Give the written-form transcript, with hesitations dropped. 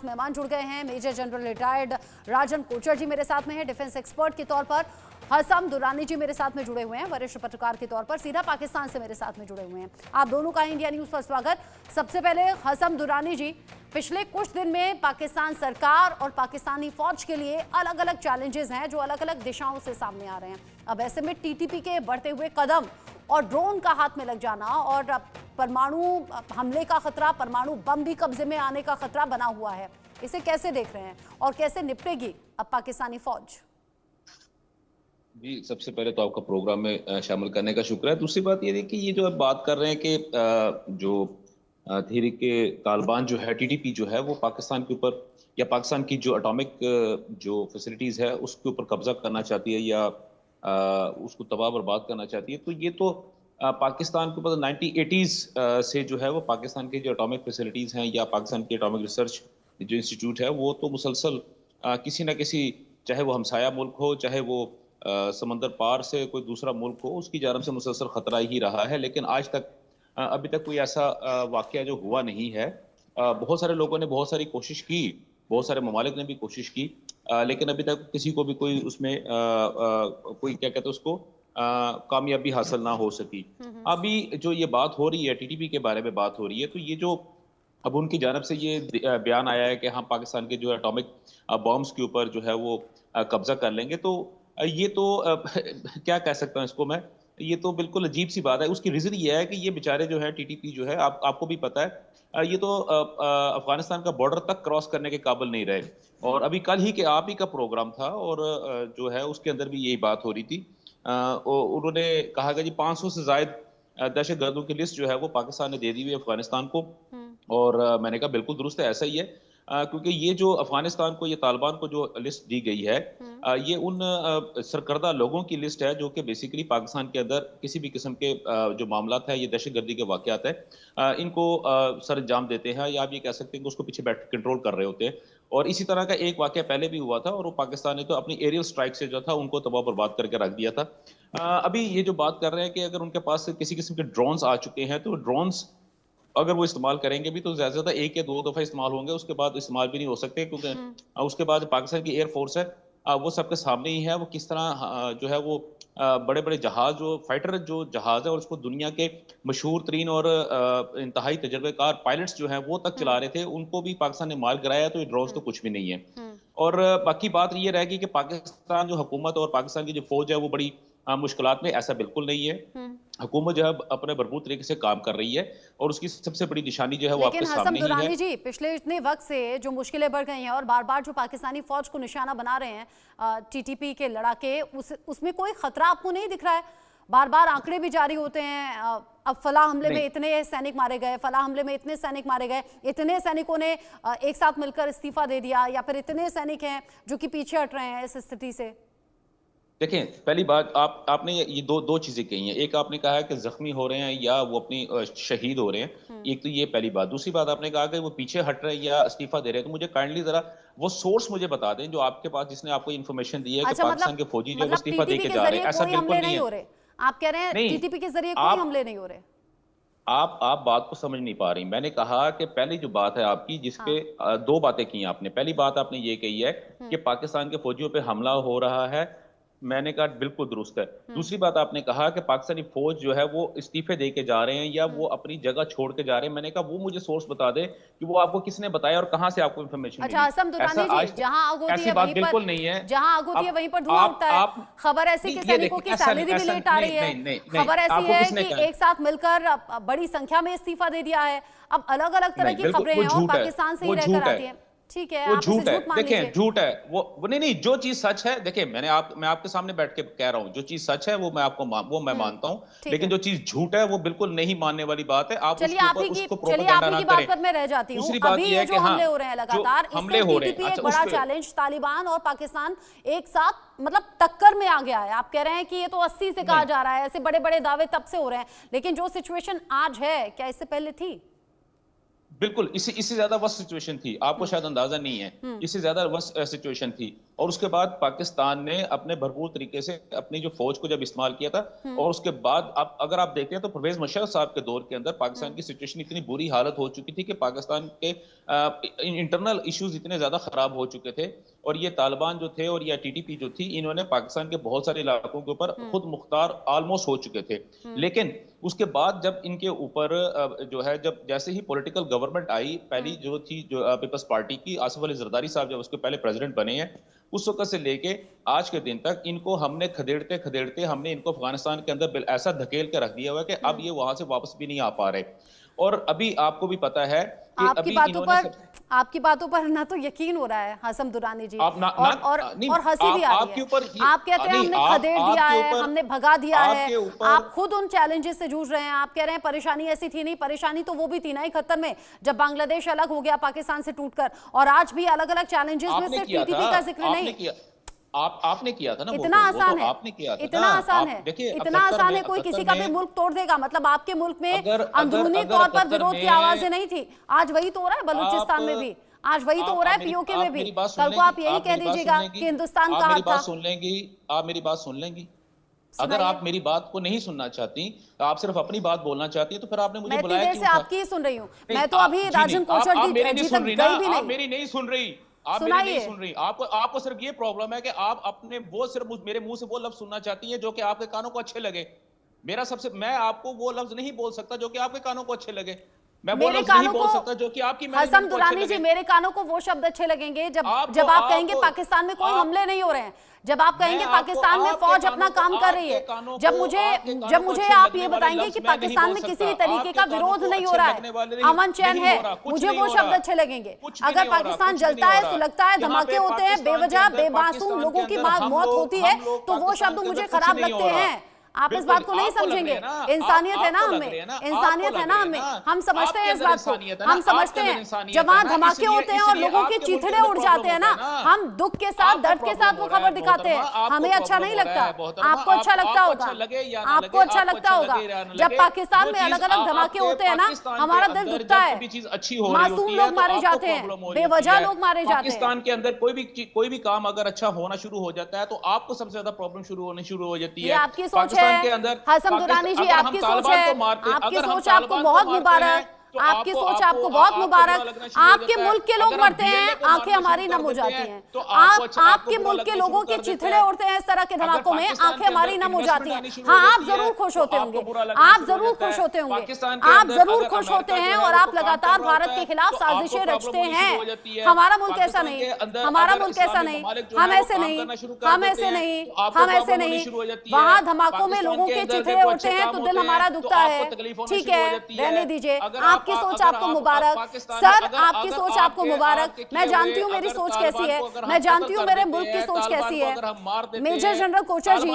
मेहमान जुड़ गए हैं। मेजर जनरल रिटायर्ड राजन कोचर जी मेरे साथ में हैं, डिफेंस एक्सपर्ट के तौर पर हसम दुरानी जी मेरे साथ में जुड़े हुए हैं, वरिष्ठ पत्रकार के तौर पर सीधा पाकिस्तान से मेरे साथ में जुड़े हुए हैं। आप दोनों का इंडिया न्यूज पर स्वागत। सबसे पहले हसम दुरानी जी, पिछले कुछ दिन में पाकिस्तान सरकार और पाकिस्तानी फौज के लिए अलग अलग चैलेंजेस हैं जो अलग अलग दिशाओं से सामने आ रहे हैं। अब ऐसे में टीटीपी के बढ़ते हुए कदम और ड्रोन का हाथ में लग जाना और परमाणु हमले का खतरा, परमाणु बम भी कब्जे में आने का खतरा बना हुआ है, इसे कैसे देख रहे हैं और कैसे निपटेगी अब पाकिस्तानी फौज? जी, सबसे पहले तो आपका प्रोग्राम में शामिल करने का शुक्र है। दूसरी बात ये है कि ये जो आप बात कर रहे हैं कि जो तहरीक तालिबान जो है, टीटीपी जो है, वो पाकिस्तान के ऊपर या पाकिस्तान की जो एटॉमिक जो फैसिलिटीज़ है उसके ऊपर कब्जा करना चाहती है या उसको तबाह बर्बाद करना चाहती है, तो ये तो पाकिस्तान के ऊपर 1980s से जो है वो पाकिस्तान की जो एटॉमिक फैसिलिटीज़ हैं या पाकिस्तान की एटॉमिक रिसर्च जो इंस्टीट्यूट है वो तो मुसलसल किसी न किसी, चाहे वो हमसाया मुल्क हो, चाहे वो समंदर पार से कोई दूसरा मुल्क हो, उसकी जानब से मुसलसल खतरा ही रहा है। लेकिन आज तक अभी तक कोई ऐसा वाक़या जो हुआ नहीं है। बहुत सारे लोगों ने बहुत सारी कोशिश की, बहुत सारे ममालिक ने भी कोशिश की, लेकिन अभी तक किसी को भी कोई उसमें कोई क्या कहते हैं उसको कामयाबी हासिल ना हो सकी। अभी जो ये बात हो रही है, टीटीपी के बारे में बात हो रही है, तो ये जो अब उनकी जानब से ये बयान आया है कि हम पाकिस्तान के जो एटॉमिक बॉम्ब्स के ऊपर जो है वो कब्जा कर लेंगे, तो ये तो क्या कह सकता हूँ इसको मैं, ये तो बिल्कुल अजीब सी बात है। उसकी रीज़न ये है कि ये बेचारे जो है टीटीपी जो है, आपको भी पता है, ये तो अफगानिस्तान का बॉर्डर तक क्रॉस करने के काबिल नहीं रहे। और अभी कल ही के आप ही का प्रोग्राम था और जो है उसके अंदर भी यही बात हो रही थी। उन्होंने कहा कि जी 500 से ज़ायद दहशतगर्दों की लिस्ट जो है वो पाकिस्तान ने दे दी हुई है अफगानिस्तान को। और मैंने कहा बिल्कुल दुरुस्त है, ऐसा ही है। क्योंकि ये जो अफगानिस्तान को, ये तालिबान को जो लिस्ट दी गई है, ये उन सरकर्दा लोगों की लिस्ट है जो कि बेसिकली पाकिस्तान के अंदर किसी भी किस्म के जो मामलात है, ये दहशतगर्दी के वाक़यात है, इनको सर अंजाम देते हैं, या आप ये कह सकते हैं कि उसको पीछे बैठ कंट्रोल कर रहे होते हैं। और इसी तरह का एक वाक़या पहले भी हुआ था और वो पाकिस्तान ने तो अपनी एरियल स्ट्राइक से जो था उनको तबाह बर्बाद करके रख दिया था। अभी ये जो बात कर रहे हैं कि अगर उनके पास किसी किस्म के ड्रोन्स आ चुके हैं, तो ड्रोन्स अगर वो इस्तेमाल करेंगे भी तो ज़्यादा से ज़्यादा 1 या 2 दफ़ा इस्तेमाल होंगे, उसके बाद इस्तेमाल भी नहीं हो सकते, क्योंकि उसके बाद पाकिस्तान की एयर फोर्स है, वो सबके सामने ही है। वो किस तरह जो है वो बड़े-बड़े जहाज़, जो फाइटर जो जहाज़ है, और उसको दुनिया के मशहूर तरीन और इंतहाई तजर्बेकार पायलट्स जो हैं वो तक चला रहे थे, उनको भी पाकिस्तान ने मार गिराया, तो ये ड्रोन्स तो कुछ भी नहीं है। और बाकी बात ये रहेगी कि पाकिस्तान जो हुकूमत और पाकिस्तान की जो फौज है वो बड़ी मुश्किलात में, ऐसा बिल्कुल नहीं है। हुकूमत जो है अपने भरपूर तरीके से काम कर रही है और उसकी सबसे बड़ी निशानी जो है वो आपके सामने ही है। दुरानी जी, पिछले इतने वक्त से जो मुश्किलें बढ़ गई हैं और बार बार जो पाकिस्तानी फौज को निशाना बना रहे हैं टीटीपी के लड़ाके, उसमें कोई खतरा आपको नहीं दिख रहा है? बार बार आंकड़े भी जारी होते हैं, अब फलाह हमले में इतने सैनिक मारे गए, फलाह हमले में इतने सैनिक मारे गए, इतने सैनिकों ने एक साथ मिलकर इस्तीफा दे दिया, या फिर इतने सैनिक हैं जो कि पीछे हट रहे हैं इस स्थिति से। देखें, पहली बात आपने ये दो चीजें कही हैं। एक आपने कहा है कि जख्मी हो रहे हैं या वो अपनी शहीद हो रहे हैं। एक तो ये पहली बात। दूसरी बात आपने कहा कि वो पीछे हट रहे हैं या इस्तीफा दे रहे हैं। तो मुझे काइंडली जरा वो सोर्स मुझे बता दें जो आपके पास, जिसने आपको इन्फॉर्मेशन दी है कि पाकिस्तान के फौजी जो इस्तीफा दे के जा रहे हैं। ऐसा बिल्कुल नहीं है। आप कह रहे हैं टीटीपी के जरिए कोई हमले नहीं हो रहे। आप बात को समझ नहीं पा रही। मैंने कहा कि पहली जो बात है आपकी, जिसपे दो बातें की आपने। पहली बात आपने ये कही है कि पाकिस्तान के फौजियों पे हमला हो रहा है, मैंने कहा बिल्कुल दुरुस्त है। दूसरी बात आपने कहा कि पाकिस्तानी फौज जो है वो इस्तीफे दे के जा रहे हैं या वो अपनी जगह छोड़ के जा रहे हैं। मैंने कहा वो मुझे सोर्स बता दे कि वो आपको किसने बताया और कहां से आपको इंफॉर्मेशन मिली। अच्छा हसम दुरानी जी, जहां आग होती है वहीं पर बिल्कुल नहीं है, जहां आग होती है वहीं पर धुआं उठता है। खबर ऐसी कि सैनिकों की सैलरी भी लेट आ रही है, खबर ऐसी है कि एक साथ मिलकर बड़ी संख्या में इस्तीफा दे दिया है। अब अलग अलग तरह की खबरें हैं और पाकिस्तान से ही रहकर आती हैं। ठीक है, वो झूठ है। देखें, झूठ है वो नहीं, जो चीज सच है, देखिए मैं आपके सामने बैठ के कह रहा हूं, जो चीज सच है वो मैं मानता हूं, लेकिन जो चीज झूठ है वो बिल्कुल नहीं मानने वाली बात है। आप चलिए आप ही की बात पर मैं रह जाती हूं। अभी ये जो हमले हो रहे हैं लगातार, इससे टीटीपी एक बड़ा चैलेंज, तालिबान और पाकिस्तान एक साथ मतलब टक्कर में आ गया है। आप कह रहे हैं कि ये तो 80 से कहा जा रहा है, ऐसे बड़े बड़े दावे तब से हो रहे हैं, लेकिन जो सिचुएशन आज है क्या इससे पहले थी? बिल्कुल, इससे ज्यादा वर्स्ट सिचुएशन थी। आपको शायद अंदाजा नहीं है, इससे ज्यादा वर्स्ट सिचुएशन थी। और उसके बाद पाकिस्तान ने अपने भरपूर तरीके से अपनी जो फौज को जब इस्तेमाल किया था, और उसके बाद आप अगर आप देखते हैं तो परवेज मुशर्रफ साहब के दौर के अंदर पाकिस्तान की सिचुएशन इतनी बुरी हालत हो चुकी थी कि पाकिस्तान के इंटरनल इश्यूज इतने ज्यादा खराब हो चुके थे, और ये तालिबान जो थे और ये टीटीपी जो थी, इन्होंने पाकिस्तान के बहुत सारे इलाकों के ऊपर खुद मुख्तार ऑलमोस्ट हो चुके थे। लेकिन उसके बाद जब इनके ऊपर जो है, जब जैसे ही पॉलिटिकल गवर्नमेंट आई, पहली जो थी जो पीपल्स पार्टी की, आसिफ अली जरदारी साहब जब उसके पहले प्रेसिडेंट बने हैं, उस वक्त से लेके आज के दिन तक इनको हमने खदेड़ते खदेड़ते हमने इनको अफगानिस्तान के अंदर ऐसा धकेल के रख दिया हुआ है कि अब ये वहां से वापस भी नहीं आ पा रहे। और अभी आपको भी पता है कि आपकी बातों पर ना तो यकीन हो रहा है हासम दुरानी जी, और हंसी भी आ रही है। आप कहते हैं हमने खदेड़ दिया है, हमने भगा दिया है, आप खुद उन चैलेंजेस से जूझ रहे हैं। आप कह रहे हैं परेशानी ऐसी थी नहीं, परेशानी तो वो भी थी ना 71 में जब बांग्लादेश अलग हो गया पाकिस्तान से टूटकर, और आज भी अलग अलग चैलेंजेस में सिर्फ टीटीपी का जिक्र नहीं। आपने किया था ना, इतना आसान है, आपने किया था, इतना आसान है, इतना आसान है, कोई किसी का भी मुल्क तोड़ देगा। मतलब आपके मुल्क में अंदरूनी तौर पर विरोध की आवाजें नहीं थी, आज वही तो हो रहा है बलूचिस्तान में भी, आज वही तो हो रहा है पीओके में भी। कल को आप यही कह दीजिएगा कि हिंदुस्तान का हक था। आप मेरी बात सुन लेंगी? अगर आप मेरी बात को नहीं सुनना चाहती, आप सिर्फ अपनी बात बोलना चाहती है, तो फिर आपने मुझे बुलाया क्यों था? मैं आपकी ही सुन रही हूँ, मैं तो अभी राजन कोचर जी तक गई भी नहीं। मेरी नहीं सुन रही, आप मेरी नहीं सुन रही। आपको सिर्फ ये प्रॉब्लम है कि आप अपने वो सिर्फ मेरे मुंह से वो लफ्ज सुनना चाहती हैं जो कि आपके कानों को अच्छे लगे। मैं आपको वो लफ्ज नहीं बोल सकता जो कि आपके कानों को अच्छे लगे। मैं वो लफ्ज नहीं बोल सकता जो कि आपकी हसन दुरानी जी, मेरे कानों को वो शब्द अच्छे लगेंगे जब आप कहेंगे पाकिस्तान में कोई हमले नहीं हो रहे हैं, जब आप कहेंगे पाकिस्तान में फौज अपना काम कर रही है, जब मुझे आप ये बताएंगे कि पाकिस्तान में किसी तरीके का विरोध नहीं हो रहा है, अमन चैन है, मुझे वो शब्द अच्छे लगेंगे। अगर पाकिस्तान जलता है, सुलगता है, धमाके होते हैं, बेवजह बेमासूम लोगों की मौत होती है, तो वो शब्द मुझे खराब लगते हैं। आप इस बात को नहीं समझेंगे। इंसानियत है ना हमें, इंसानियत है ना हमें, हम समझते हैं इस बात को, हम समझते हैं जब वहां धमाके होते हैं और लोगों के चीथड़े उड़ जाते हैं ना, हम दुख के साथ दर्द के साथ वो खबर दिखाते हैं, हमें अच्छा नहीं लगता। आपको अच्छा लगता होगा, आपको अच्छा लगता होगा जब पाकिस्तान में अलग अलग धमाके होते हैं ना, हमारा दिल दुखता है, मासूम लोग मारे जाते हैं, बेवजह लोग मारे जाते हैं। पाकिस्तान के अंदर कोई भी काम अगर अच्छा होना शुरू हो जाता है तो आपको सबसे ज्यादा प्रॉब्लम शुरू हो जाती है। आपकी सोच है हसन दुरानी जी, आपकी सोच है, आपकी सोच आपको बहुत मुबारक, आपकी सोच आपको बहुत मुबारक। आपके मुल्क के लोग मरते हैं, आंखें हमारी नम हो जाती हैं। आपके मुल्क के लोगों के चिथड़े उड़ते हैं इस तरह के धमाकों में, आंखें हमारी नम हो जाती हैं। हाँ, आप जरूर खुश होते होंगे, आप जरूर खुश होते होंगे, आप जरूर खुश होते हैं, और आप लगातार भारत के खिलाफ साजिशें रचते हैं। हमारा मुल्क ऐसा नहीं, हमारा मुल्क ऐसा नहीं, हम ऐसे नहीं, हम ऐसे नहीं, हम ऐसे नहीं। वहां धमाकों में लोगों के चिथड़े उड़ते हैं तो दिल हमारा दुखता है। ठीक है, रहने दीजिए। आपकी सोच आपको मुबारक सर, आपकी सोच आपको मुबारक। मैं जानती हूँ मेरी सोच कैसी है, मैं जानती हूँ मेरे मुल्क की सोच कैसी है। मेजर जनरल कोचर जी